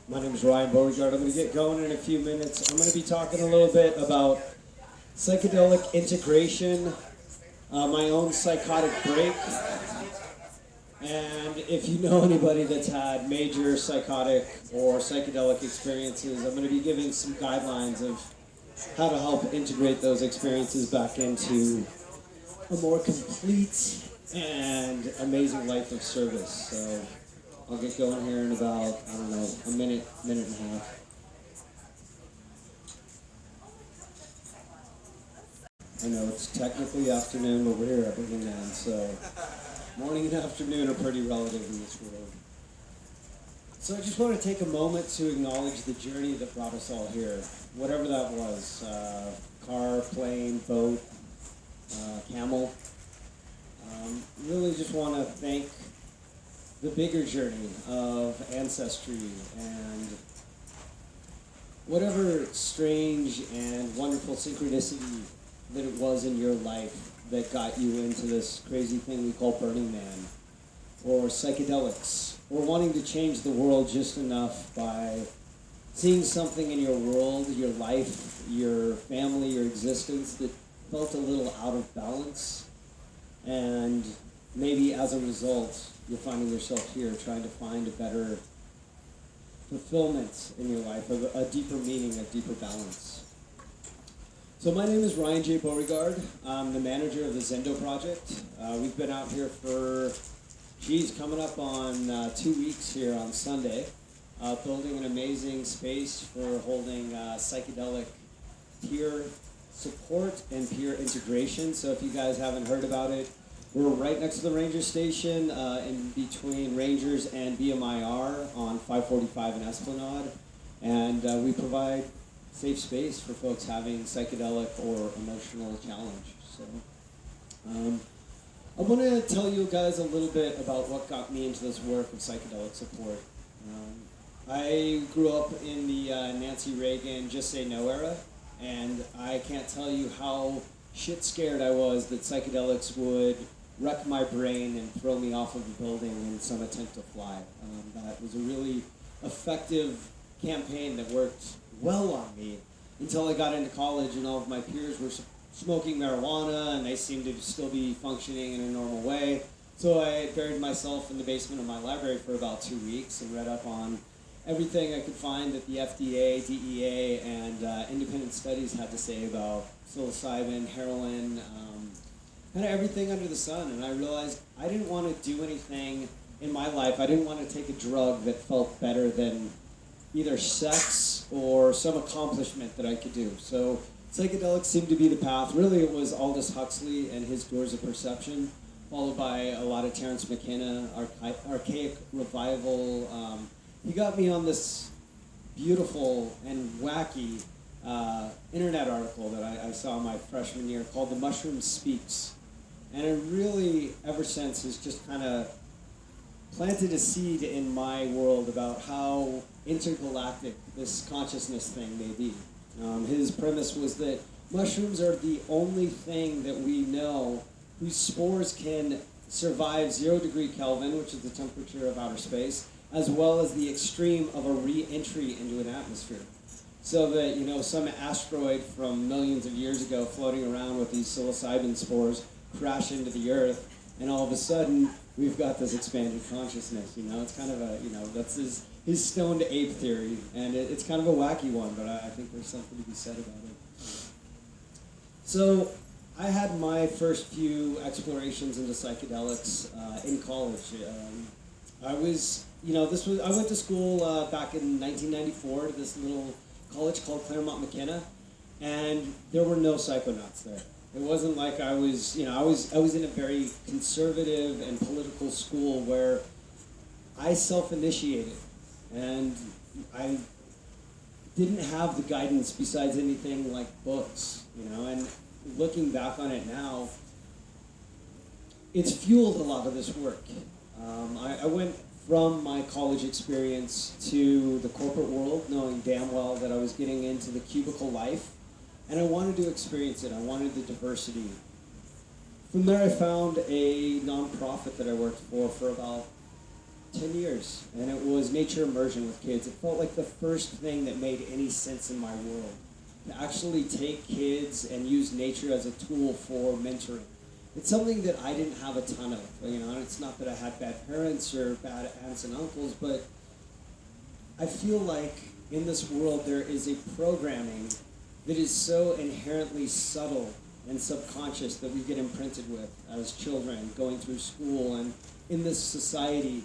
My name is Ryan Beauregard. I'm going to get going in a few minutes. I'm going to be talking a little bit about psychedelic integration, my own psychotic break, and if you know anybody that's had major psychotic or psychedelic experiences, I'm going to be giving some guidelines of how to help integrate those experiences back into a more complete and amazing life of service. So I'll get going here in about, I don't know, a minute and a half. I know it's technically afternoon, but we're here at Beauregard, so morning and afternoon are pretty relative in this world. So I just want to take a moment to acknowledge the journey that brought us all here, whatever that was, car, plane, boat, camel. Really just want to thank the bigger journey of ancestry and whatever strange and wonderful synchronicity that it was in your life that got you into this crazy thing we call Burning Man, or psychedelics, or wanting to change the world just enough by seeing something in your world, your life, your family, your existence that felt a little out of balance, and maybe as a result you're finding yourself here trying to find a better fulfillment in your life, a deeper meaning, a deeper balance. So my name is Ryan J. Beauregard. I'm the manager of the Zendo project. We've been out here for, coming up on 2 weeks here on Sunday, building an amazing space for holding psychedelic peer support and peer integration. So if you guys haven't heard about it, we're right next to the ranger station in between Rangers and BMIR on 545 and Esplanade. And we provide safe space for folks having psychedelic or emotional challenge. So I want to tell you guys a little bit about what got me into this work of psychedelic support. I grew up in the Nancy Reagan Just Say No era, and I can't tell you how shit scared I was that psychedelics would wreck my brain and throw me off of a building in some attempt to fly. That was a really effective campaign that worked well on me until I got into college and all of my peers were smoking marijuana and they seemed to still be functioning in a normal way. So I buried myself in the basement of my library for about 2 weeks and read up on everything I could find that the FDA, DEA, and independent studies had to say about psilocybin, heroin, kind of everything under the sun. And I realized I didn't want to do anything in my life. I didn't want to take a drug that felt better than either sex or some accomplishment that I could do. So psychedelics seemed to be the path. Really, it was Aldous Huxley and his Doors of Perception, followed by a lot of Terence McKenna, Archaic Revival. He got me on this beautiful and wacky internet article that I saw my freshman year called The Mushroom Speaks. And it really, ever since, has just kind of planted a seed in my world about how intergalactic this consciousness thing may be. His premise was that mushrooms are the only thing that we know whose spores can survive 0 degree Kelvin, which is the temperature of outer space, as well as the extreme of a re-entry into an atmosphere. So that, you know, some asteroid from millions of years ago floating around with these psilocybin spores crash into the Earth, and all of a sudden we've got this expanded consciousness. You know, it's kind of a, you know, that's his stoned ape theory, and it's kind of a wacky one, but I think there's something to be said about it. So I had my first few explorations into psychedelics in college. I was, you know, I went to school back in 1994 to this little college called Claremont McKenna, and there were no psychonauts there. It wasn't like I was, you know, I was in a very conservative and political school where I self-initiated, and I didn't have the guidance besides anything like books, you know, and looking back on it now, it's fueled a lot of this work. I went from my college experience to the corporate world, knowing damn well that I was getting into the cubicle life, and I wanted to experience it. I wanted the diversity. From there, I found a nonprofit that I worked for about 10 years, and it was nature immersion with kids. It felt like the first thing that made any sense in my world. To actually take kids and use nature as a tool for mentoring. It's something that I didn't have a ton of, and it's not that I had bad parents or bad aunts and uncles, but I feel like in this world there is a programming that is so inherently subtle and subconscious that we get imprinted with as children going through school and in this society.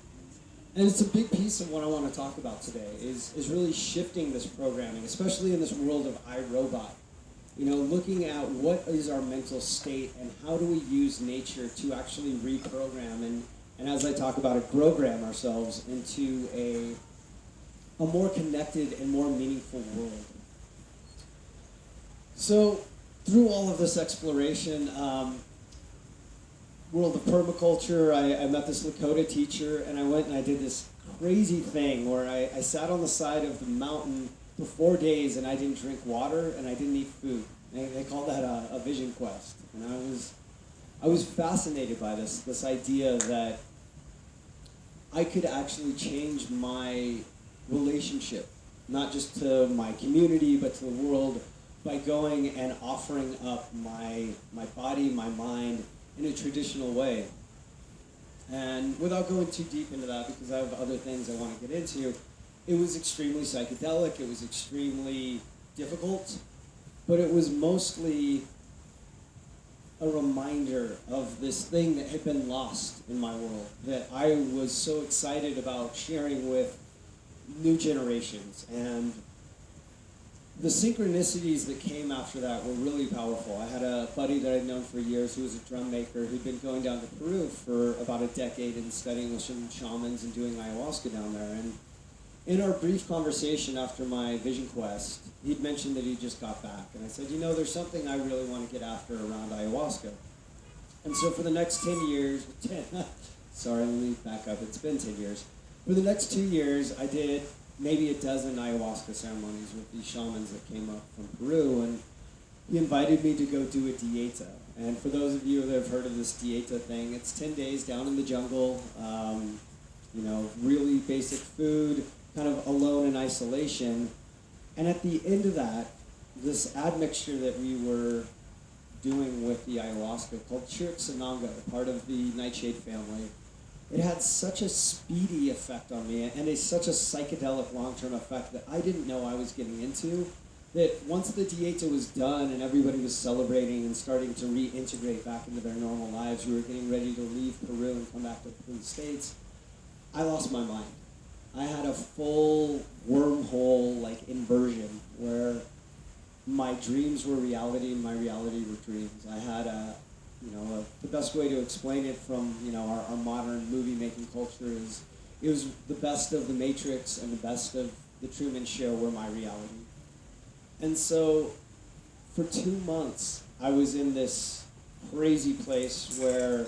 And it's a big piece of what I want to talk about today is really shifting this programming, especially in this world of iRobot. Looking at what is our mental state and how do we use nature to actually reprogram and as I talk about it, program ourselves into a more connected and more meaningful world. So through all of this exploration, world of permaculture, I met this Lakota teacher, and I went and I did this crazy thing where I sat on the side of the mountain for 4 days and I didn't drink water and I didn't eat food. They call that a vision quest. And I was fascinated by this idea that I could actually change my relationship, not just to my community, but to the world, by going and offering up my body, my mind, in a traditional way. And without going too deep into that, because I have other things I want to get into, it was extremely psychedelic, it was extremely difficult, but it was mostly a reminder of this thing that had been lost in my world, that I was so excited about sharing with new generations. And the synchronicities that came after that were really powerful. I had a buddy that I'd known for years who was a drum maker who'd been going down to Peru for about a decade and studying with some shamans and doing ayahuasca down there. And in our brief conversation after my vision quest, he'd mentioned that he just got back. And I said, there's something I really want to get after around ayahuasca. And so for the next 10 years, sorry, let me back up, it's been 10 years. For the next 2 years, I did maybe a dozen ayahuasca ceremonies with these shamans that came up from Peru, and he invited me to go do a dieta. And for those of you that have heard of this dieta thing, it's 10 days down in the jungle, really basic food, kind of alone in isolation. And at the end of that, this admixture that we were doing with the ayahuasca called Chiricsananga, part of the nightshade family, it had such a speedy effect on me and such a psychedelic long-term effect that I didn't know I was getting into, that once the dieta was done and everybody was celebrating and starting to reintegrate back into their normal lives, we were getting ready to leave Peru and come back to the States, I lost my mind. I had a full wormhole inversion where my dreams were reality and my reality were dreams. I had the best way to explain it from our modern movie making culture is it was the best of the Matrix and the best of the Truman Show were my reality. And so for 2 months I was in this crazy place where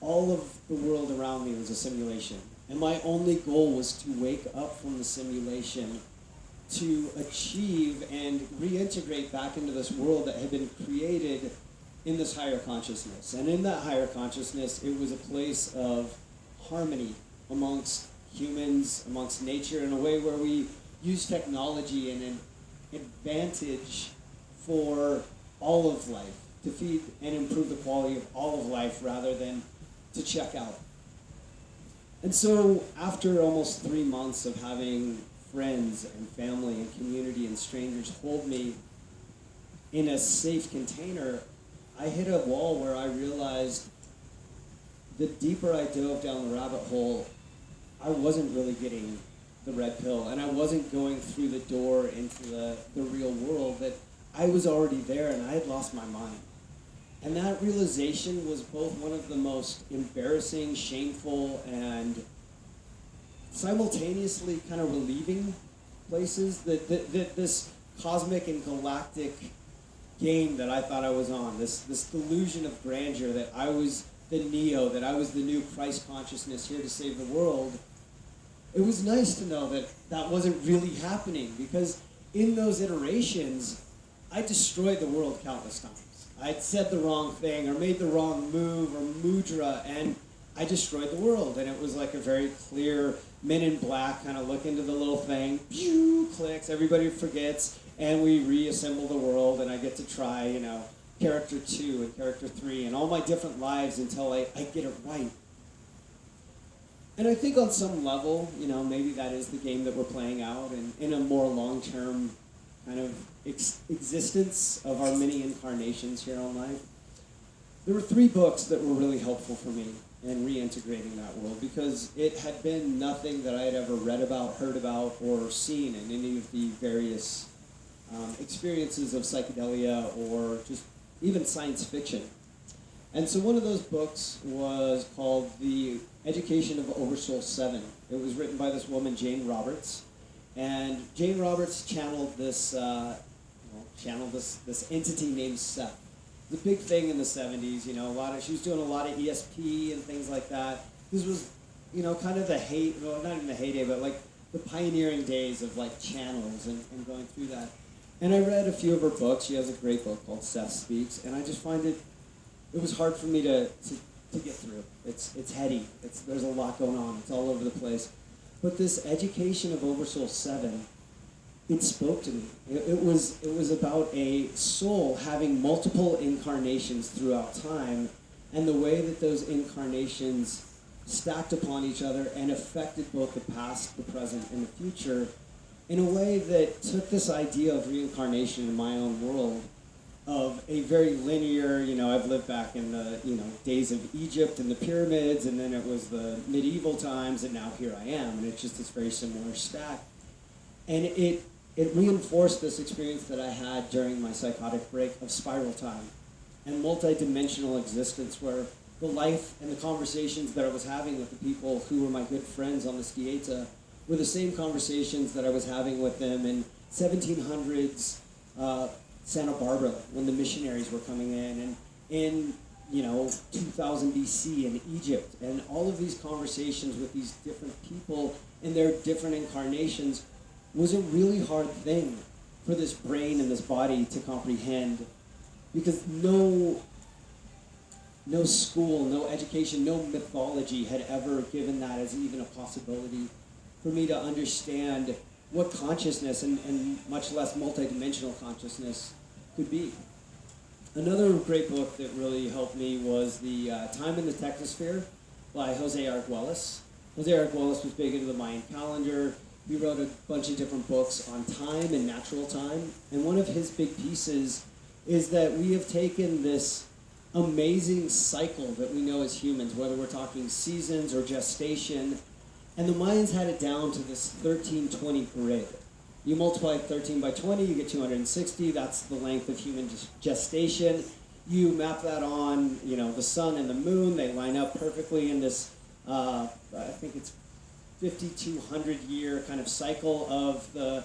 all of the world around me was a simulation. And my only goal was to wake up from the simulation to achieve and reintegrate back into this world that had been created in this higher consciousness. And in that higher consciousness, it was a place of harmony amongst humans, amongst nature, in a way where we use technology and an advantage for all of life, to feed and improve the quality of all of life rather than to check out. And so after almost 3 months of having friends and family and community and strangers hold me in a safe container, I hit a wall where I realized the deeper I dove down the rabbit hole, I wasn't really getting the red pill, and I wasn't going through the door into the real world, that I was already there and I had lost my mind. And that realization was both one of the most embarrassing, shameful, and simultaneously kind of relieving places that this cosmic and galactic game that I thought I was on, this delusion of grandeur, that I was the Neo, that I was the new Christ consciousness here to save the world. It was nice to know that that wasn't really happening, because in those iterations, I destroyed the world countless times. I'd said the wrong thing or made the wrong move or mudra, and I destroyed the world. And it was like a very clear Men in Black kind of look into the little thing, pew, clicks, everybody forgets, and we reassemble the world, and I get to try, you know, character 2 and character 3 and all my different lives until I get it right. And I think on some level, you know, maybe that is the game that we're playing out, and in a more long-term kind of existence of our many incarnations here on life. There were 3 books that were really helpful for me in reintegrating that world, because it had been nothing that I had ever read about, heard about, or seen in any of the various experiences of psychedelia or just even science fiction. And so one of those books was called The Education of Oversoul 7. It was written by this woman, Jane Roberts. And Jane Roberts channeled this this entity named Seth. The big thing in the 70s, you know, she was doing a lot of ESP and things like that. This was, you know, kind of well, not even the heyday, but like the pioneering days of like channels and going through that. And I read a few of her books. She has a great book called Seth Speaks, and I just find it was hard for me to get through. It's heady. There's a lot going on. It's all over the place. But this Education of Oversoul 7, it spoke to me. It was about a soul having multiple incarnations throughout time, and the way that those incarnations stacked upon each other and affected both the past, the present, and the future in a way that took this idea of reincarnation in my own world of a very linear, you know, I've lived back in the, you know, days of Egypt and the pyramids, and then it was the medieval times, and now here I am, and it's just this very similar stack. And it reinforced this experience that I had during my psychotic break of spiral time and multi-dimensional existence, where the life and the conversations that I was having with the people who were my good friends on the Skieta were the same conversations that I was having with them in 1700s Santa Barbara when the missionaries were coming in, and in, you know, 2000 BC in Egypt, and all of these conversations with these different people in their different incarnations was a really hard thing for this brain and this body to comprehend, because no school, no education, no mythology had ever given that as even a possibility for me to understand what consciousness and much less multidimensional consciousness could be. Another great book that really helped me was The Time in the Technosphere by Jose Arguelles. Jose Arguelles was big into the Mayan calendar. He wrote a bunch of different books on time and natural time. And one of his big pieces is that we have taken this amazing cycle that we know as humans, whether we're talking seasons or gestation, and the Mayans had it down to this 1320 grid. You multiply 13 by 20, you get 260. That's the length of human gestation. You map that on, you know, the sun and the moon. They line up perfectly in this, I think it's 5,200 year kind of cycle of the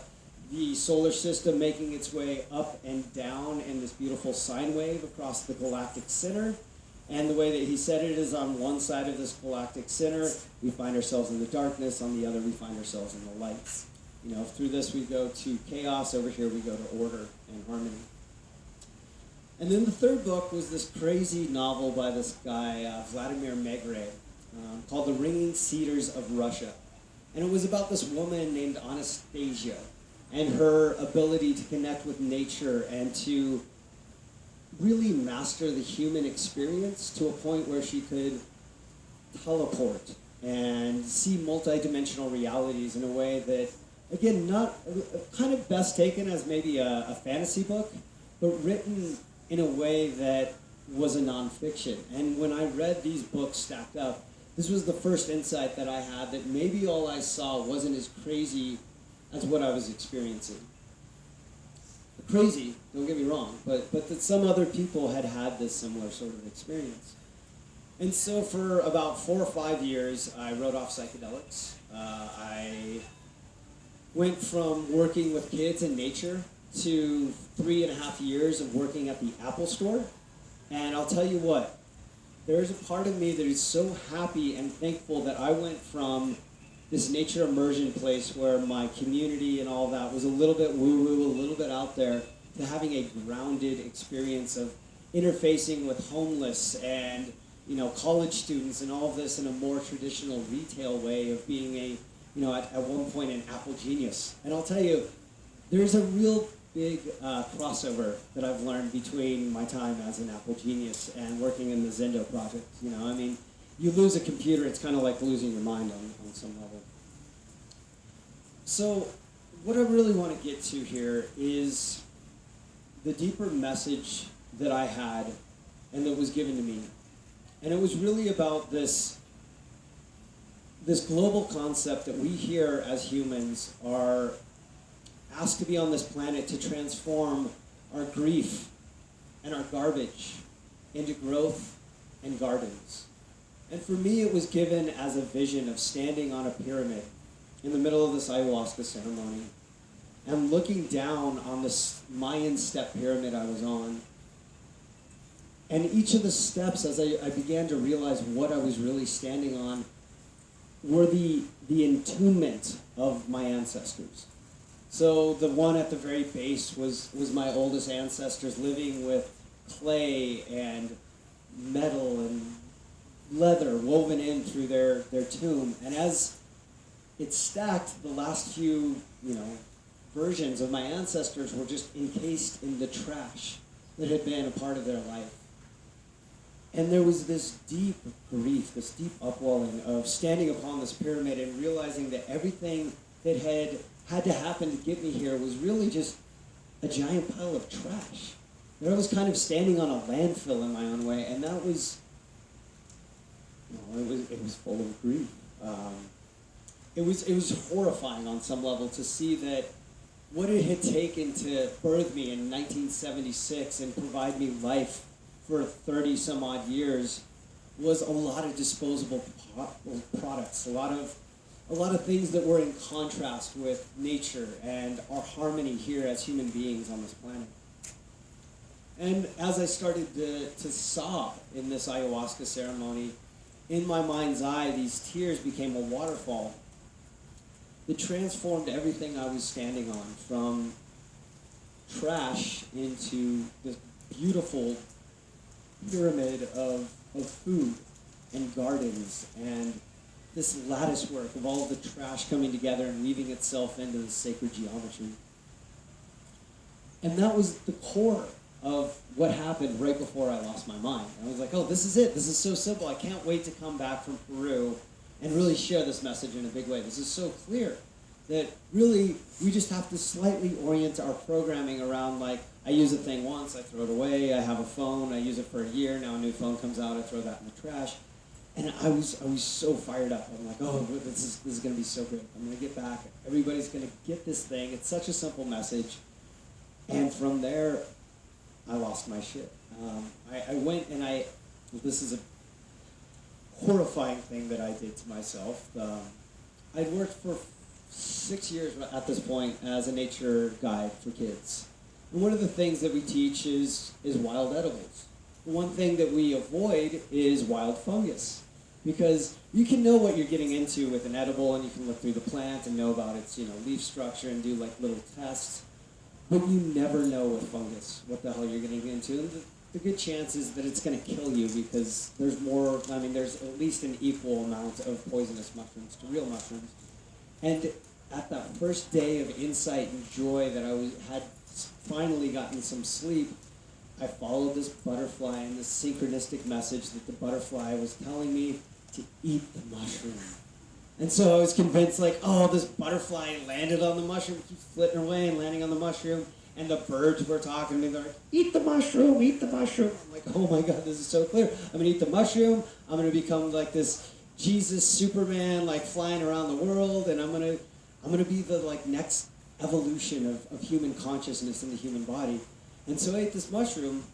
solar system making its way up and down in this beautiful sine wave across the galactic center. And the way that he said it is, on one side of this galactic center, we find ourselves in the darkness. On the other, we find ourselves in the lights. You know, through this we go to chaos. Over here we go to order and harmony. And then the third book was this crazy novel by this guy, Vladimir Megre, called The Ringing Cedars of Russia. And it was about this woman named Anastasia and her ability to connect with nature and to really master the human experience to a point where she could teleport and see multidimensional realities in a way that, again, not kind of best taken as maybe a fantasy book, but written in a way that was a nonfiction. And when I read these books stacked up, this was the first insight that I had that maybe all I saw wasn't as crazy as what I was experiencing. Crazy, don't get me wrong, but that some other people had this similar sort of experience. And so for about 4 or 5 years, I wrote off psychedelics. I went from working with kids in nature to 3.5 years of working at the Apple Store. And I'll tell you what, there's a part of me that is so happy and thankful that I went from this nature immersion place where my community and all that was a little bit woo-woo, a little bit out there, to having a grounded experience of interfacing with homeless and college students and all of this in a more traditional retail way of being at one point an Apple genius. And I'll tell you, there's a real big crossover that I've learned between my time as an Apple genius and working in the Zendo project. You lose a computer, it's kind of like losing your mind on some level. So what I really want to get to here is the deeper message that I had and that was given to me. And it was really about this global concept that we here as humans are asked to be on this planet to transform our grief and our garbage into growth and gardens. And for me, it was given as a vision of standing on a pyramid in the middle of this ayahuasca ceremony and looking down on this Mayan step pyramid I was on. And each of the steps, as I began to realize what I was really standing on, were the entombment of my ancestors. So the one at the very base was my oldest ancestors living with clay and metal and leather woven in through their tomb. And as it stacked, the last few, versions of my ancestors were just encased in the trash that had been a part of their life. And there was this deep grief, this deep upwelling of standing upon this pyramid and realizing that everything that had to happen to get me here was really just a giant pile of trash. That I was kind of standing on a landfill in my own way, and that was, it was full of grief. It was horrifying on some level to see that what it had taken to birth me in 1976 and provide me life for 30 some odd years was a lot of disposable products, a lot of things that were in contrast with nature and our harmony here as human beings on this planet. And as I started to sob in this ayahuasca ceremony, in my mind's eye, these tears became a waterfall that transformed everything I was standing on, from trash into this beautiful pyramid of food and gardens and this lattice work of all the trash coming together and weaving itself into the sacred geometry. And that was the core of what happened right before I lost my mind. I was like, oh, this is it. This is so simple. I can't wait to come back from Peru and really share this message in a big way. This is so clear that really we just have to slightly orient our programming around, like, I use a thing once, I throw it away, I have a phone, I use it for a year, now a new phone comes out, I throw that in the trash. And I was so fired up. I'm like, oh, this is going to be so great. I'm going to get back. Everybody's going to get this thing. It's such a simple message. And from there, I lost my shit. I went and this is a horrifying thing that I did to myself. I'd worked for 6 years at this point as a nature guide for kids. And one of the things that we teach is wild edibles. One thing that we avoid is wild fungus, because you can know what you're getting into with an edible, and you can look through the plant and know about its leaf structure and do like little tests, but you never know with fungus what the hell you're getting into. And the good chance is that it's going to kill you, because there's at least an equal amount of poisonous mushrooms to real mushrooms. And at that first day of insight and joy that I had finally gotten some sleep, I followed this butterfly and this synchronistic message that the butterfly was telling me to eat the mushroom. And so I was convinced, like, oh, this butterfly landed on the mushroom, keeps flitting away and landing on the mushroom, and the birds were talking to me, they're like, eat the mushroom, eat the mushroom. I'm like, oh my God, this is so clear. I'm gonna eat the mushroom, I'm gonna become like this Jesus Superman, like flying around the world, and I'm gonna be the like next evolution of human consciousness in the human body. And so I ate this mushroom,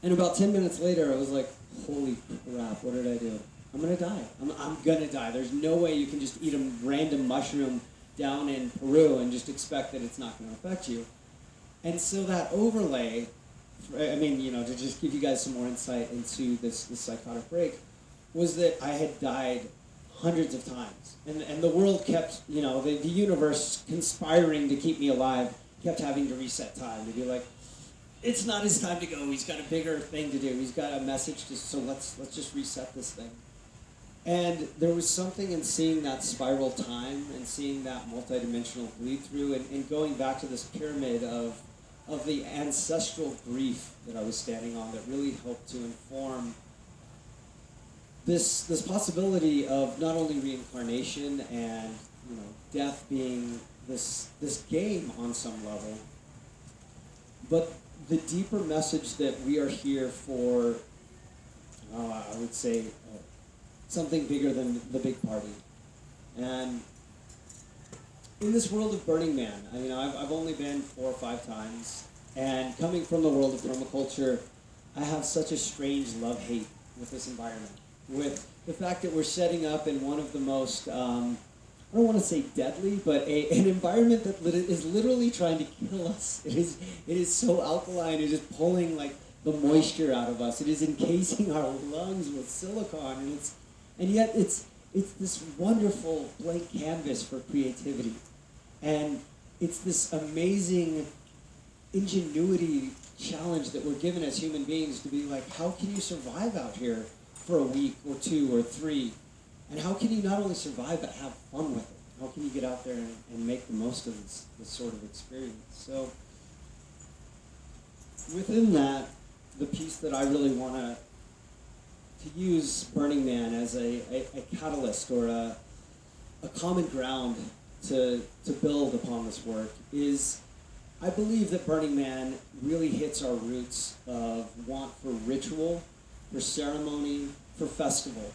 and about 10 minutes later, I was like, holy crap, what did I do? I'm gonna die. I'm gonna die. There's no way you can just eat a random mushroom down in Peru and just expect that it's not gonna affect you. And so that overlay, to just give you guys some more insight into this psychotic break, was that I had died hundreds of times. And the world kept, the universe conspiring to keep me alive, kept having to reset time to be like, it's not his time to go. He's got a bigger thing to do. He's got a message to, so let's just reset this thing. And there was something in seeing that spiral time and seeing that multidimensional bleed through and going back to this pyramid of the ancestral grief that I was standing on that really helped to inform this possibility of not only reincarnation and death being this game on some level, but the deeper message that we are here for, I would say, something bigger than the big party. And in this world of Burning Man, I've only been 4 or 5 times, and coming from the world of permaculture, I have such a strange love-hate with this environment, with the fact that we're setting up in one of the most, I don't want to say deadly, but an environment that is literally trying to kill us. It is so alkaline, it is pulling like the moisture out of us. It is encasing our lungs with silicon, and yet it's this wonderful blank canvas for creativity. And it's this amazing ingenuity challenge that we're given as human beings to be like, how can you survive out here for a week or 2 or 3? And how can you not only survive but have fun with it? How can you get out there and make the most of this sort of experience? So within that, the piece that I really want to use Burning Man as a catalyst or a common ground to build upon this work is, I believe that Burning Man really hits our roots of want for ritual, for ceremony, for festival.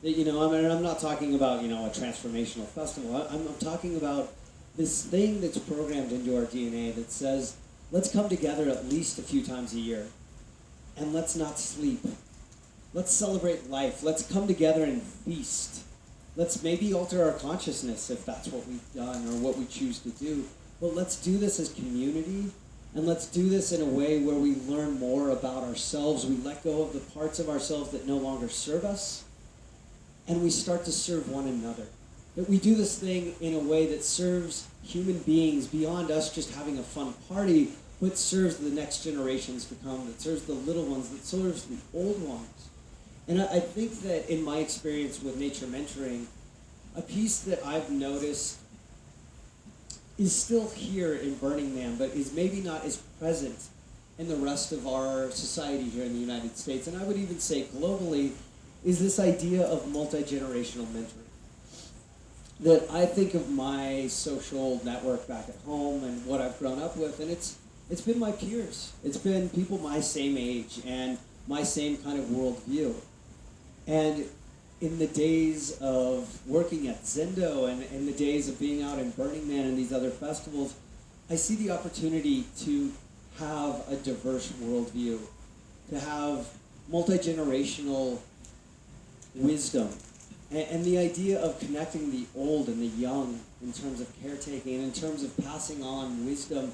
I'm not talking about, a transformational festival. I'm talking about this thing that's programmed into our DNA that says, let's come together at least a few times a year, and let's not sleep. Let's celebrate life. Let's come together and feast. Let's maybe alter our consciousness if that's what we've done or what we choose to do. But let's do this as community, and let's do this in a way where we learn more about ourselves. We let go of the parts of ourselves that no longer serve us, and we start to serve one another. That we do this thing in a way that serves human beings beyond us just having a fun party, but serves the next generations to come, that serves the little ones, that serves the old ones. And I think that in my experience with nature mentoring, a piece that I've noticed is still here in Burning Man, but is maybe not as present in the rest of our society here in the United States, and I would even say globally, is this idea of multi-generational mentoring. That I think of my social network back at home and what I've grown up with, and it's been my peers. It's been people my same age and my same kind of worldview. And in the days of working at Zendo and in the days of being out in Burning Man and these other festivals, I see the opportunity to have a diverse worldview, to have multi-generational wisdom, and the idea of connecting the old and the young in terms of caretaking and in terms of passing on wisdom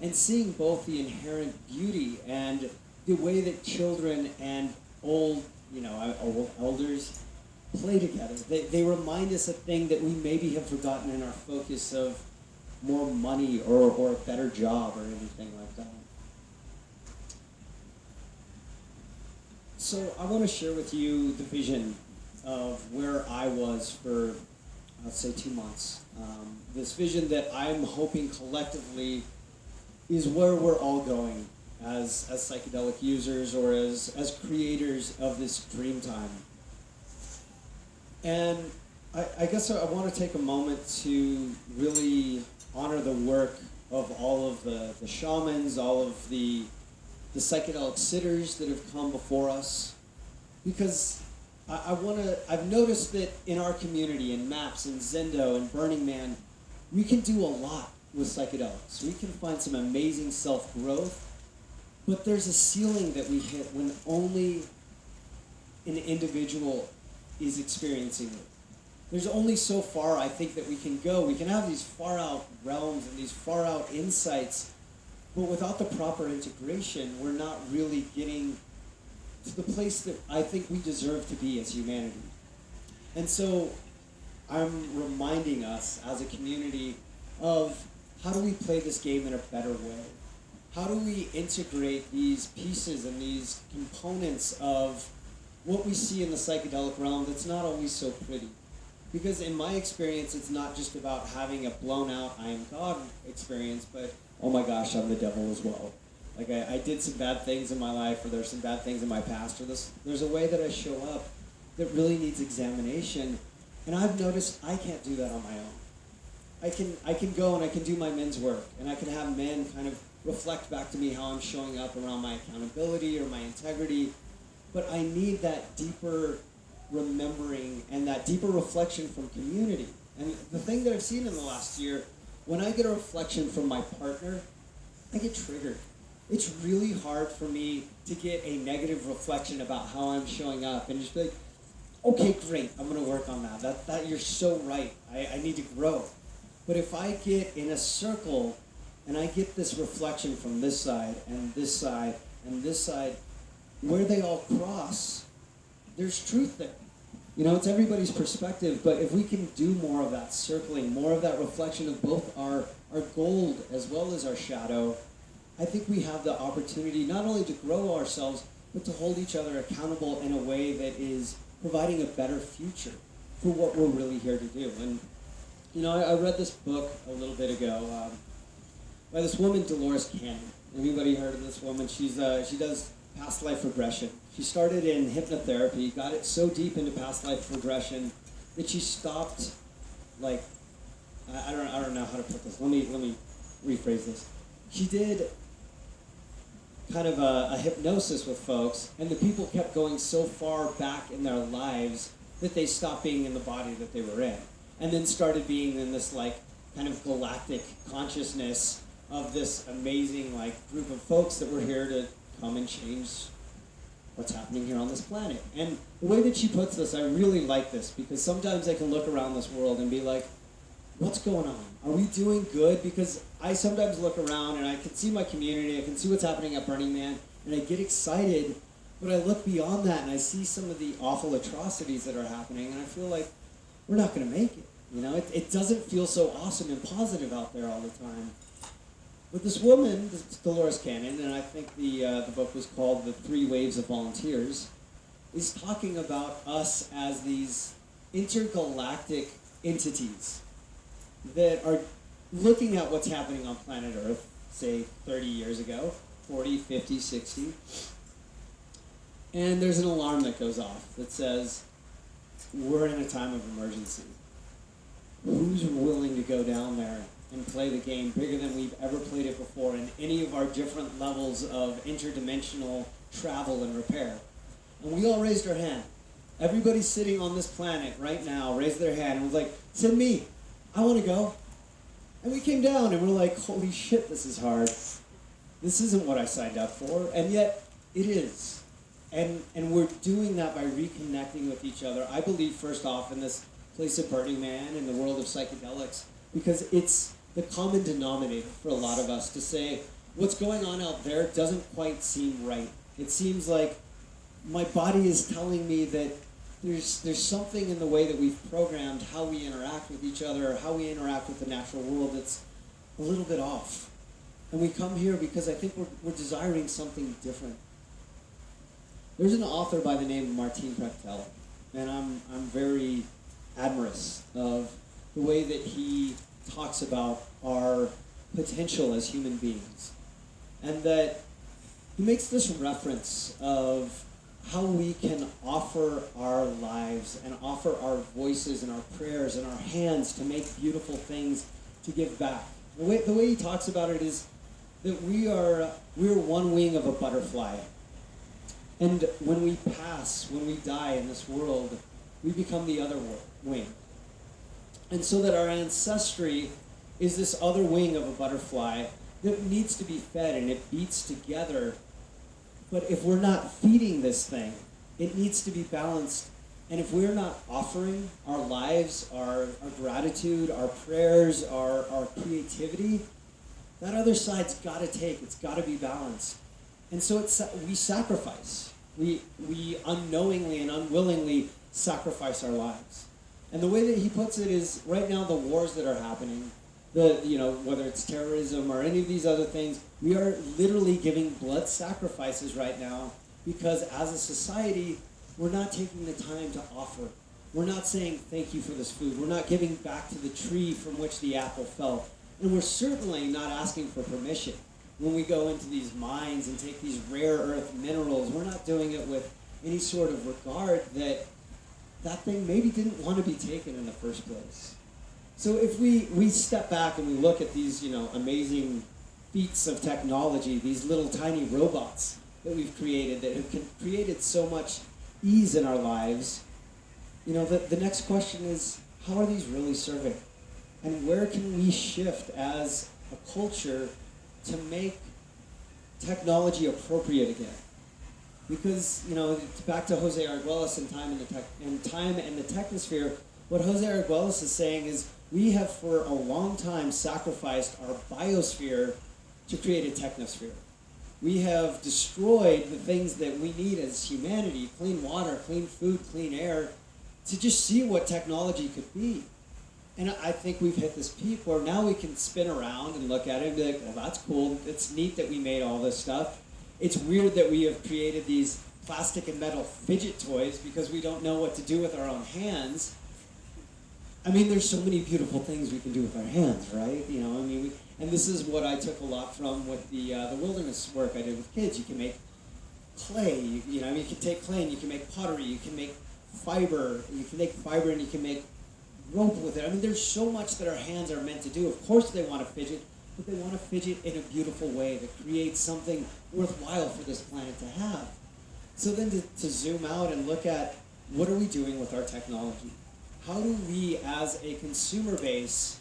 and seeing both the inherent beauty and the way that children and old elders play together. They remind us a thing that we maybe have forgotten in our focus of more money or a better job or anything like that. So I want to share with you the vision of where I was for, let's say, 2 months. This vision that I'm hoping collectively is where we're all going as psychedelic users or as creators of this dream time. And I guess I want to take a moment to really honor the work of all of the shamans, all of the psychedelic sitters that have come before us, because I've noticed that in our community, in MAPS, in Zendo, and Burning Man, we can do a lot with psychedelics. We can find some amazing self-growth, but there's a ceiling that we hit when only an individual is experiencing it. There's only so far I think that we can go. We can have these far-out realms and these far-out insights, but without the proper integration, we're not really getting to the place that I think we deserve to be as humanity. And so I'm reminding us as a community of how do we play this game in a better way? how do we integrate these pieces and these components of what we see in the psychedelic realm that's not always so pretty? Because in my experience, it's not just about having a blown out I am God experience, but oh my gosh, I'm the devil as well. Like I did some bad things in my life, or there's some bad things in my past, or there's a way that I show up that really needs examination. And I've noticed I can't do that on my own. I can go and I can do my men's work, and I can have men kind of reflect back to me how I'm showing up around my accountability or my integrity, but I need that deeper remembering and that deeper reflection from community. And the thing that I've seen in the last year, when I get a reflection from my partner, I get triggered. It's really hard for me to get a negative reflection about how I'm showing up and just be like, okay, great, I'm going to work on that. That you're so right. I need to grow. But if I get in a circle and I get this reflection from this side and this side and this side, where they all cross, there's truth there. You know, it's everybody's perspective, but if we can do more of that circling, more of that reflection of both our gold as well as our shadow, I think we have the opportunity not only to grow ourselves, but to hold each other accountable in a way that is providing a better future for what we're really here to do. And, you know, I read this book a little bit ago by this woman, Dolores Cannon. Anybody heard of this woman? She does past life regression. She started in hypnotherapy, got it so deep into past life regression that she stopped, like, I don't know how to put this. Let me rephrase this. She did kind of a hypnosis with folks, and the people kept going so far back in their lives that they stopped being in the body that they were in, and then started being in this like kind of galactic consciousness of this amazing like group of folks that were here to come and change what's happening here on this planet. And the way that she puts this, I really like this, because sometimes I can look around this world and be like, what's going on? Are we doing good? Because I sometimes look around and I can see my community, I can see what's happening at Burning Man, and I get excited, but I look beyond that and I see some of the awful atrocities that are happening, and I feel like we're not going to make it. You know, it doesn't feel so awesome and positive out there all the time. But this woman, this Dolores Cannon, and I think the book was called The Three Waves of Volunteers, is talking about us as these intergalactic entities that are looking at what's happening on planet Earth, say 30 years ago, 40, 50, 60, and there's an alarm that goes off that says, we're in a time of emergency. Who's willing to go down there and play the game bigger than we've ever played it before in any of our different levels of interdimensional travel and repair? And we all raised our hand. Everybody sitting on this planet right now raised their hand and was like, send me. I want to go. And we came down and we're like, holy shit, this is hard. This isn't what I signed up for. And yet, it is. And we're doing that by reconnecting with each other. I believe, first off, in this place of Burning Man, in the world of psychedelics, because it's the common denominator for a lot of us to say, what's going on out there doesn't quite seem right. It seems like my body is telling me that there's something in the way that we've programmed how we interact with each other, or how we interact with the natural world that's a little bit off. And we come here because I think we're desiring something different. There's an author by the name of Martin Prechtel, and I'm very admirous of the way that he talks about our potential as human beings. And that he makes this reference of how we can offer our lives and offer our voices and our prayers and our hands to make beautiful things to give back. The way he talks about it is that we're one wing of a butterfly. And when we pass, when we die in this world, we become the other wing. And so that our ancestry is this other wing of a butterfly that needs to be fed, and it beats together. But if we're not feeding this thing, it needs to be balanced. And if we're not offering our lives, our gratitude, our prayers, our creativity, that other side's got to take. It's got to be balanced. And so we sacrifice. We unknowingly and unwillingly sacrifice our lives. And the way that he puts it is, right now the wars that are happening, whether it's terrorism or any of these other things, we are literally giving blood sacrifices right now because as a society, we're not taking the time to offer. We're not saying thank you for this food. We're not giving back to the tree from which the apple fell. And we're certainly not asking for permission. When we go into these mines and take these rare earth minerals, we're not doing it with any sort of regard that that thing maybe didn't want to be taken in the first place. So if we step back and we look at these, amazing feats of technology, these little tiny robots that we've created that have created so much ease in our lives, the next question is, how are these really serving? And where can we shift as a culture to make technology appropriate again? Because, back to Jose Arguelles and Time and the Technosphere, what Jose Arguelles is saying is we have for a long time sacrificed our biosphere to create a technosphere. We have destroyed the things that we need as humanity, clean water, clean food, clean air, to just see what technology could be. And I think we've hit this peak where now we can spin around and look at it and be like, well, that's cool. It's neat that we made all this stuff. It's weird that we have created these plastic and metal fidget toys because we don't know what to do with our own hands. I mean, there's so many beautiful things we can do with our hands, right? And this is what I took a lot from with the wilderness work I did with kids. You can make clay, you can take clay and you can make pottery, you can make fiber, and you can make rope with it. I mean, there's so much that our hands are meant to do. Of course they want to fidget, but they want to fidget in a beautiful way that creates something worthwhile for this planet to have. So then to zoom out and look at what are we doing with our technology? How do we, as a consumer base,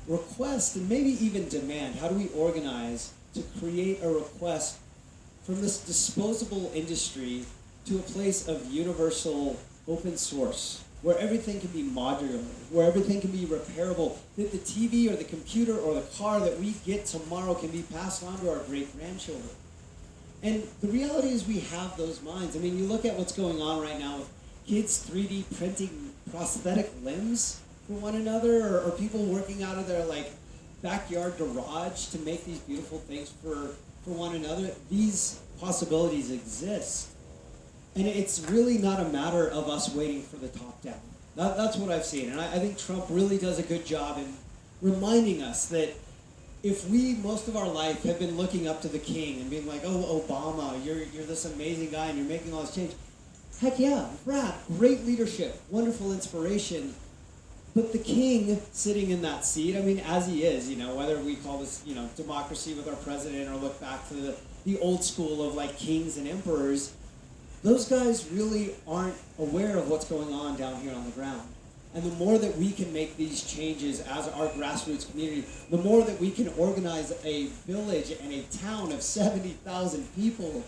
request and maybe even demand, how do we organize to create a request from this disposable industry to a place of universal open source, where everything can be modular, where everything can be repairable, that the TV or the computer or the car that we get tomorrow can be passed on to our great-grandchildren. And the reality is we have those minds. I mean, you look at what's going on right now with kids 3D printing prosthetic limbs for one another, or people working out of their backyard garage to make these beautiful things for one another. These possibilities exist. And it's really not a matter of us waiting for the top down. That's what I've seen. And I think Trump really does a good job in reminding us that if we, most of our life, have been looking up to the king and being like, oh, Obama, you're this amazing guy and you're making all this change. Heck yeah, Brad, great leadership, wonderful inspiration. But the king sitting in that seat, I mean, as he is, whether we call this, democracy with our president or look back to the old school of kings and emperors, those guys really aren't aware of what's going on down here on the ground. And the more that we can make these changes as our grassroots community, the more that we can organize a village and a town of 70,000 people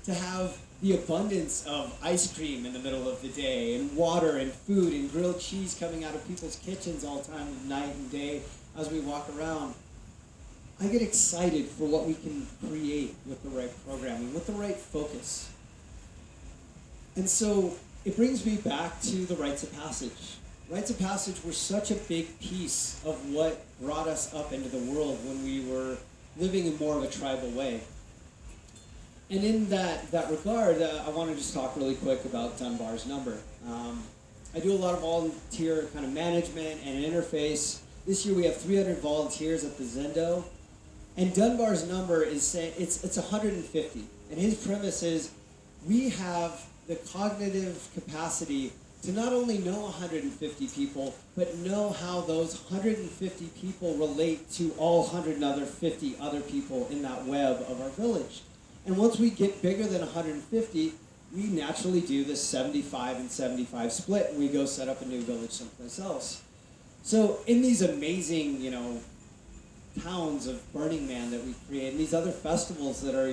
to have the abundance of ice cream in the middle of the day, and water and food and grilled cheese coming out of people's kitchens all the time, night and day, as we walk around. I get excited for what we can create with the right programming, with the right focus. And so it brings me back to the rites of passage. Rites of passage were such a big piece of what brought us up into the world when we were living in more of a tribal way. And in that regard, I want to just talk really quick about Dunbar's number. I do a lot of volunteer kind of management and interface. This year we have 300 volunteers at the Zendo. And Dunbar's number is saying it's 150. And his premise is we have the cognitive capacity to not only know 150 people, but know how those 150 people relate to all 150 other people in that web of our village. And once we get bigger than 150, we naturally do this 75 and 75 split, and we go set up a new village someplace else. So in these amazing, towns of Burning Man that we create, and these other festivals that are,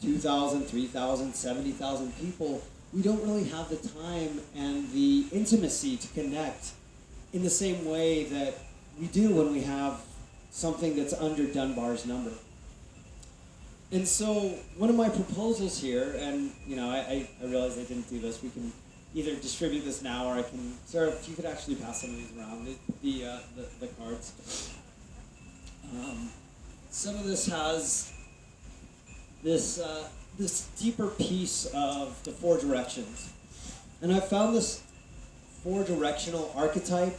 2,000, 3,000, 70,000 people, we don't really have the time and the intimacy to connect in the same way that we do when we have something that's under Dunbar's number. And so one of my proposals here, and I realize I didn't do this, we can either distribute this now or I can, Sarah, if you could actually pass some of these around, the cards. Some of this has this deeper piece of the four directions. And I found this four directional archetype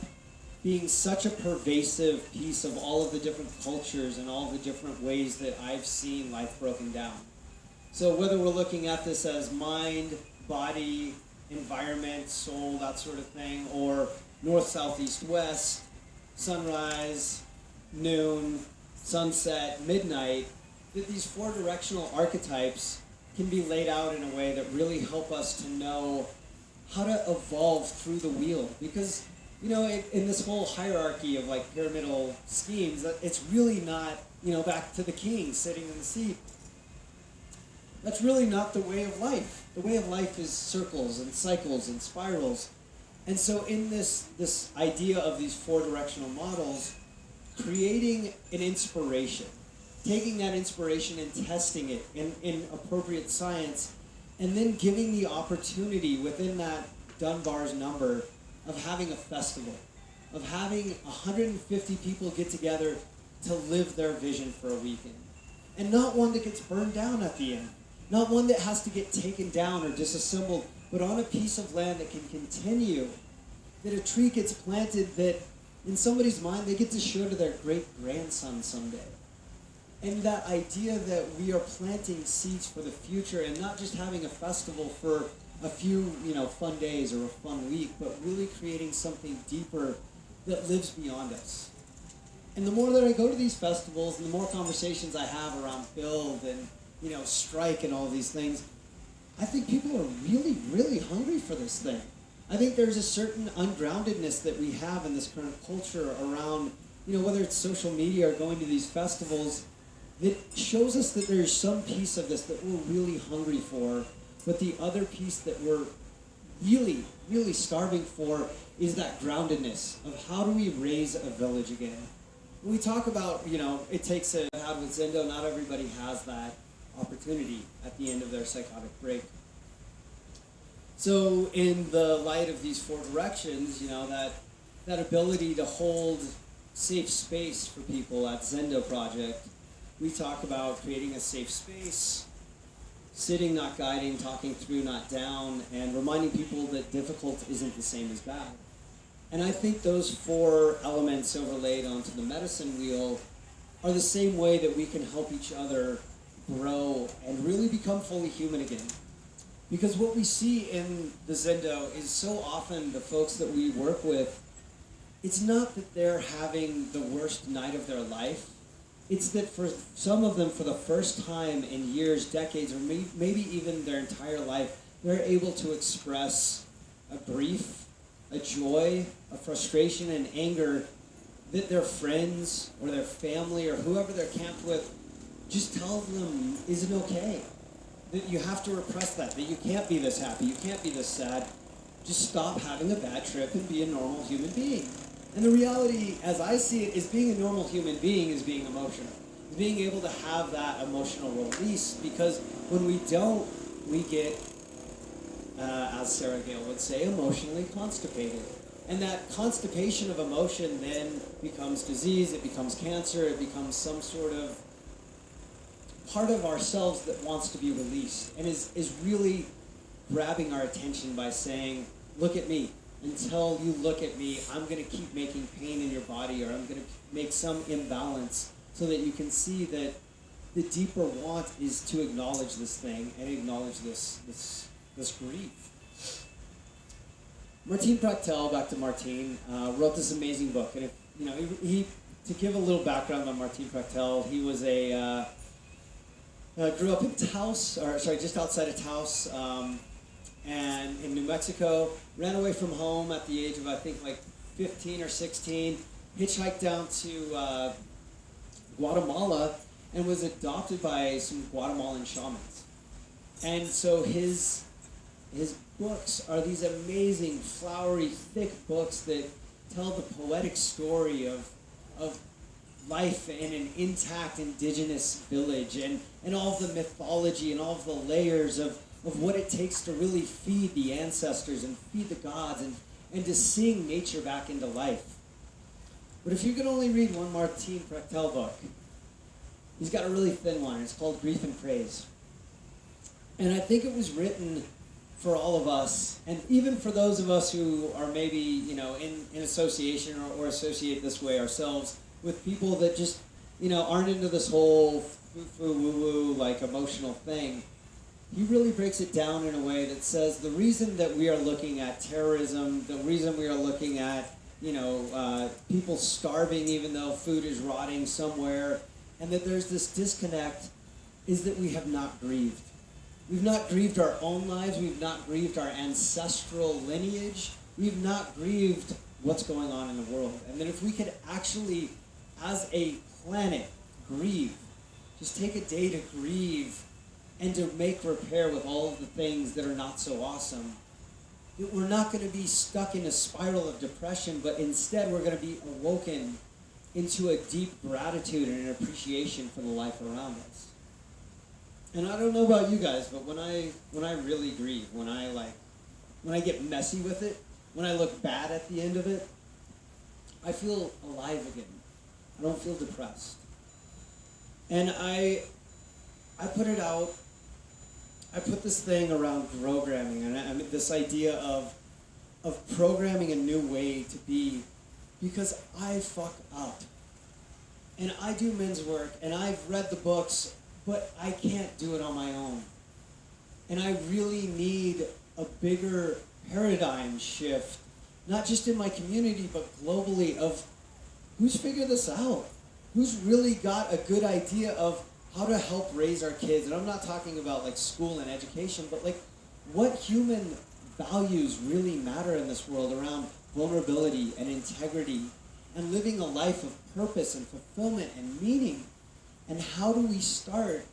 being such a pervasive piece of all of the different cultures and all the different ways that I've seen life broken down. So whether we're looking at this as mind, body, environment, soul, that sort of thing, or north, south, east, west, sunrise, noon, sunset, midnight, that these four directional archetypes can be laid out in a way that really help us to know how to evolve through the wheel. Because, you know, in this whole hierarchy of like pyramidal schemes, it's really not, you know, back to the king sitting in the seat. That's really not the way of life. The way of life is circles and cycles and spirals. And so in this idea of these four directional models, creating an inspiration, taking that inspiration and testing it in appropriate science, and then giving the opportunity within that Dunbar's number of having a festival, of having 150 people get together to live their vision for a weekend. And not one that gets burned down at the end, not one that has to get taken down or disassembled, but on a piece of land that can continue, that a tree gets planted that in somebody's mind they get to show to their great-grandson someday. And that idea that we are planting seeds for the future and not just having a festival for a few, you know, fun days or a fun week, but really creating something deeper that lives beyond us. And the more that I go to these festivals and the more conversations I have around build and, you know, strike and all these things, I think people are really, really hungry for this thing. I think there's a certain ungroundedness that we have in this current culture around, you know, whether it's social media or going to these festivals, that shows us that there's some piece of this that we're really hungry for, but the other piece that we're really, really starving for is that groundedness of how do we raise a village again. When we talk about, you know, it takes a how with Zendo, not everybody has that opportunity at the end of their psychotic break. So in the light of these four directions, you know, that ability to hold safe space for people at Zendo Project, we talk about creating a safe space, sitting, not guiding, talking through, not down, and reminding people that difficult isn't the same as bad. And I think those four elements overlaid onto the medicine wheel are the same way that we can help each other grow and really become fully human again. Because what we see in the Zendo is so often the folks that we work with, it's not that they're having the worst night of their life. It's that for some of them, for the first time in years, decades, or maybe even their entire life, they're able to express a grief, a joy, a frustration, and anger that their friends or their family or whoever they're camped with just tell them isn't okay. That you have to repress that you can't be this happy, you can't be this sad. Just stop having a bad trip and be a normal human being. And the reality, as I see it, is being a normal human being is being emotional. Is being able to have that emotional release, because when we don't, we get, as Sarah Gale would say, emotionally constipated. And that constipation of emotion then becomes disease, it becomes cancer, it becomes some sort of part of ourselves that wants to be released and is really grabbing our attention by saying, look at me. Until you look at me, I'm going to keep making pain in your body, or I'm going to make some imbalance so that you can see that the deeper want is to acknowledge this thing and acknowledge this grief. Martin Prachtel, back to Martin, wrote this amazing book. And if, you know, he to give a little background on Martin Prachtel, he was grew up in Taos, just outside of Taos, and in New Mexico, ran away from home at the age of, I think, like 15 or 16, hitchhiked down to Guatemala, and was adopted by some Guatemalan shamans. And so his books are these amazing, flowery, thick books that tell the poetic story of life in an intact indigenous village, and all of the mythology and all of the layers of what it takes to really feed the ancestors and feed the gods and to sing nature back into life. But if you could only read one Martin Prechtel book, he's got a really thin one. It's called Grief and Praise. And I think it was written for all of us, and even for those of us who are maybe, you know, in association or associate this way ourselves with people that just, you know, aren't into this whole foo-foo, woo-woo, like emotional thing. He really breaks it down in a way that says the reason that we are looking at terrorism, the reason we are looking at, you know, people starving even though food is rotting somewhere, and that there's this disconnect, is that we have not grieved. We've not grieved our own lives. We've not grieved our ancestral lineage. We've not grieved what's going on in the world. And that if we could actually, as a planet, grieve, just take a day to grieve and to make repair with all of the things that are not so awesome, that we're not going to be stuck in a spiral of depression, but instead we're going to be awoken into a deep gratitude and an appreciation for the life around us. And I don't know about you guys, but when I really grieve, when I get messy with it, when I look bad at the end of it, I feel alive again. I don't feel depressed. And I put it out. I put this thing around programming, and I mean this idea of programming a new way to be, because I fuck up. And I do men's work, and I've read the books, but I can't do it on my own. And I really need a bigger paradigm shift, not just in my community, but globally, of who's figured this out? Who's really got a good idea of how to help raise our kids? And I'm not talking about like school and education, but like what human values really matter in this world around vulnerability and integrity and living a life of purpose and fulfillment and meaning. And how do we start?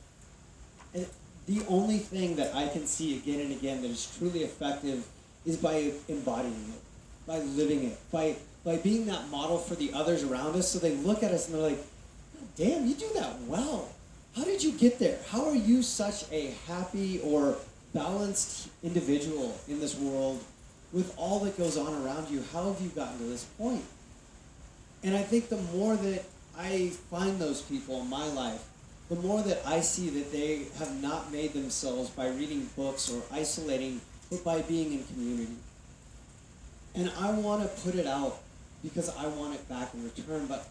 And the only thing that I can see again and again that is truly effective is by embodying it, by living it, by being that model for the others around us, so they look at us and they're like, damn, you do that well. How did you get there? How are you such a happy or balanced individual in this world with all that goes on around you? How have you gotten to this point? And I think the more that I find those people in my life, the more that I see that they have not made themselves by reading books or isolating, but by being in community. And I want to put it out because I want it back in return, but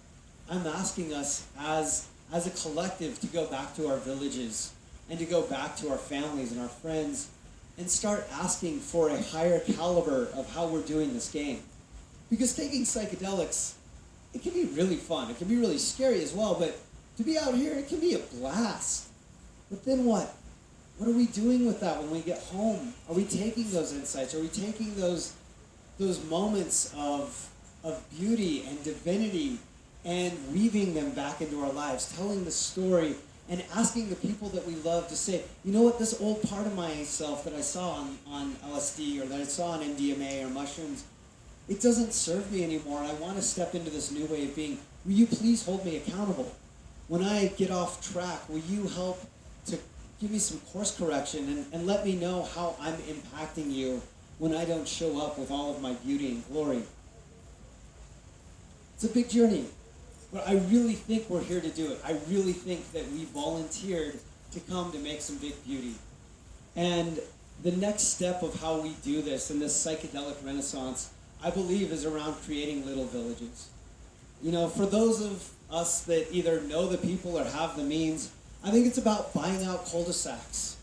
I'm asking us as a collective to go back to our villages and to go back to our families and our friends and start asking for a higher caliber of how we're doing this game. Because taking psychedelics, it can be really fun. It can be really scary as well, but to be out here, it can be a blast. But then what? What are we doing with that when we get home? Are we taking those insights? Are we taking those moments of beauty and divinity and weaving them back into our lives, telling the story and asking the people that we love to say, you know what, this old part of myself that I saw on LSD or that I saw on MDMA or mushrooms, it doesn't serve me anymore. I want to step into this new way of being. Will you please hold me accountable? When I get off track, will you help to give me some course correction and let me know how I'm impacting you when I don't show up with all of my beauty and glory? It's a big journey, but I really think we're here to do it. I really think that we volunteered to come to make some big beauty. And the next step of how we do this in this psychedelic renaissance, I believe, is around creating little villages. You know, for those of us that either know the people or have the means, I think it's about buying out cul-de-sacs.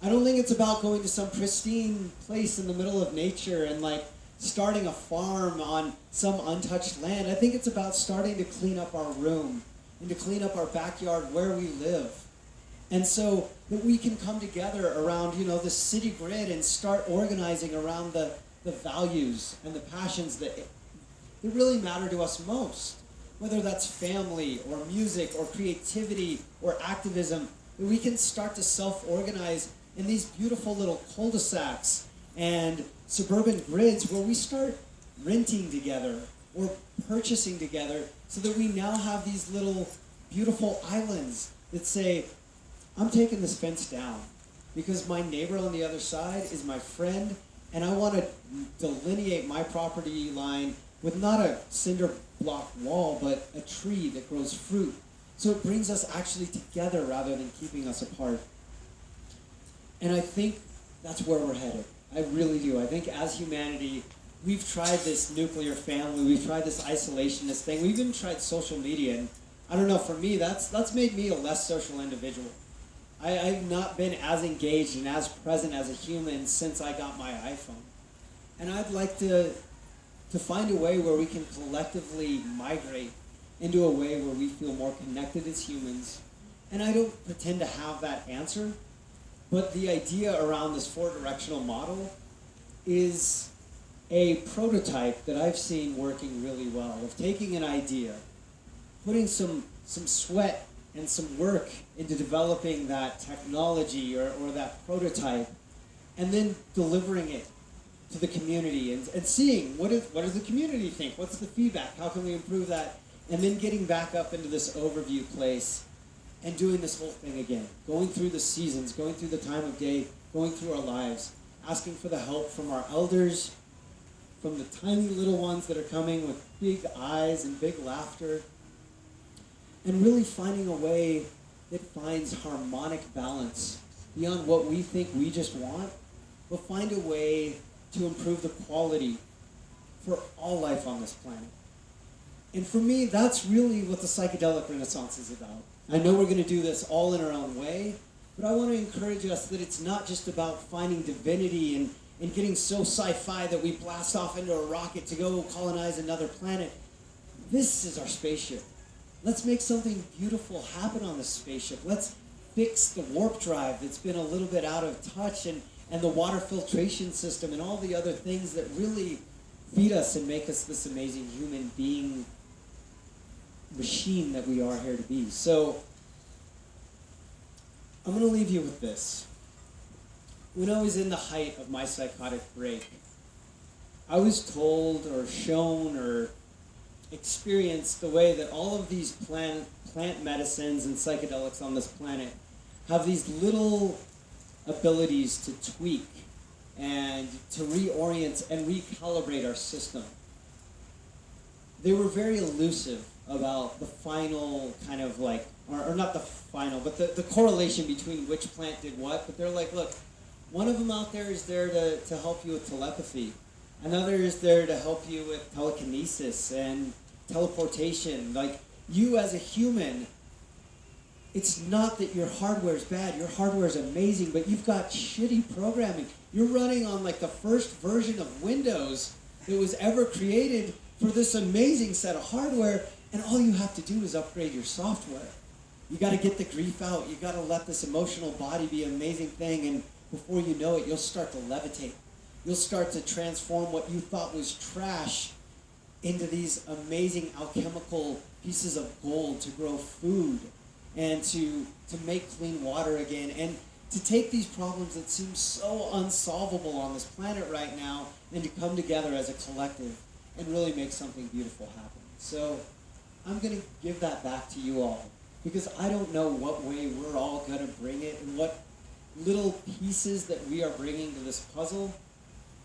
I don't think it's about going to some pristine place in the middle of nature and like starting a farm on some untouched land. I think it's about starting to clean up our room and to clean up our backyard where we live. And so that we can come together around, you know, the city grid and start organizing around the values and the passions that really matter to us most. Whether that's family or music or creativity or activism, that we can start to self-organize in these beautiful little cul-de-sacs and suburban grids where we start renting together or purchasing together so that we now have these little beautiful islands that say, I'm taking this fence down because my neighbor on the other side is my friend, and I want to delineate my property line with not a cinder block wall, but a tree that grows fruit. So it brings us actually together rather than keeping us apart. And I think that's where we're headed. I really do. I think as humanity, we've tried this nuclear family, we've tried this isolationist thing, we've even tried social media, and I don't know, for me, that's made me a less social individual. I've not been as engaged and as present as a human since I got my iPhone. And I'd like to find a way where we can collectively migrate into a way where we feel more connected as humans. And I don't pretend to have that answer, but the idea around this four-directional model is a prototype that I've seen working really well, of taking an idea, putting some sweat and some work into developing that technology or that prototype, and then delivering it to the community and seeing what does the community think, what's the feedback, how can we improve that, and then getting back up into this overview place and doing this whole thing again, going through the seasons, going through the time of day, going through our lives, asking for the help from our elders, from the tiny little ones that are coming with big eyes and big laughter, and really finding a way that finds harmonic balance beyond what we think we just want, but find a way to improve the quality for all life on this planet. And for me, that's really what the psychedelic renaissance is about. I know we're going to do this all in our own way, but I want to encourage us that it's not just about finding divinity and getting so sci-fi that we blast off into a rocket to go colonize another planet. This is our spaceship. Let's make something beautiful happen on this spaceship. Let's fix the warp drive that's been a little bit out of touch, and the water filtration system and all the other things that really feed us and make us this amazing human being machine that we are here to be. So I'm going to leave you with this. When I was in the height of my psychotic break, I was told or shown or experienced the way that all of these plant medicines and psychedelics on this planet have these little abilities to tweak and to reorient and recalibrate our system. They were very elusive about the final kind of like, or not the final, but the correlation between which plant did what. But they're like, look, one of them out there is there to help you with telepathy. Another is there to help you with telekinesis and teleportation. Like, you as a human, it's not that your hardware is bad. Your hardware is amazing, but you've got shitty programming. You're running on like the first version of Windows that was ever created for this amazing set of hardware, and all you have to do is upgrade your software. You got to get the grief out. You got to let this emotional body be an amazing thing, and before you know it, you'll start to levitate. You'll start to transform what you thought was trash into these amazing alchemical pieces of gold to grow food and to make clean water again, and to take these problems that seem so unsolvable on this planet right now and to come together as a collective and really make something beautiful happen. So I'm going to give that back to you all, because I don't know what way we're all going to bring it and what little pieces that we are bringing to this puzzle,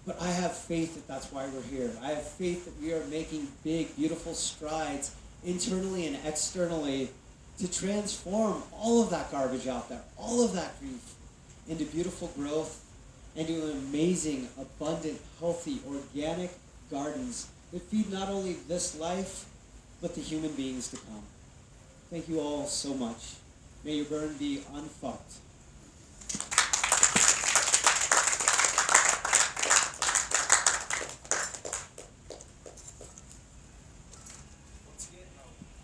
but I have faith that that's why we're here. I have faith that we are making big, beautiful strides internally and externally to transform all of that garbage out there, all of that grief, into beautiful growth and into amazing, abundant, healthy, organic gardens that feed not only this life, but the human beings to come. Thank you all so much. May your burn be unfucked.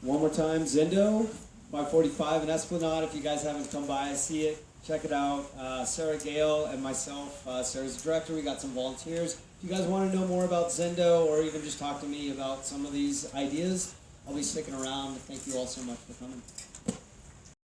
One more time, Zendo, 545 in Esplanade. If you guys haven't come by, see it, check it out. Sarah Gale and myself, Sarah's the director, we got some volunteers. If you guys want to know more about Zendo or even just talk to me about some of these ideas, I'll be sticking around. Thank you all so much for coming.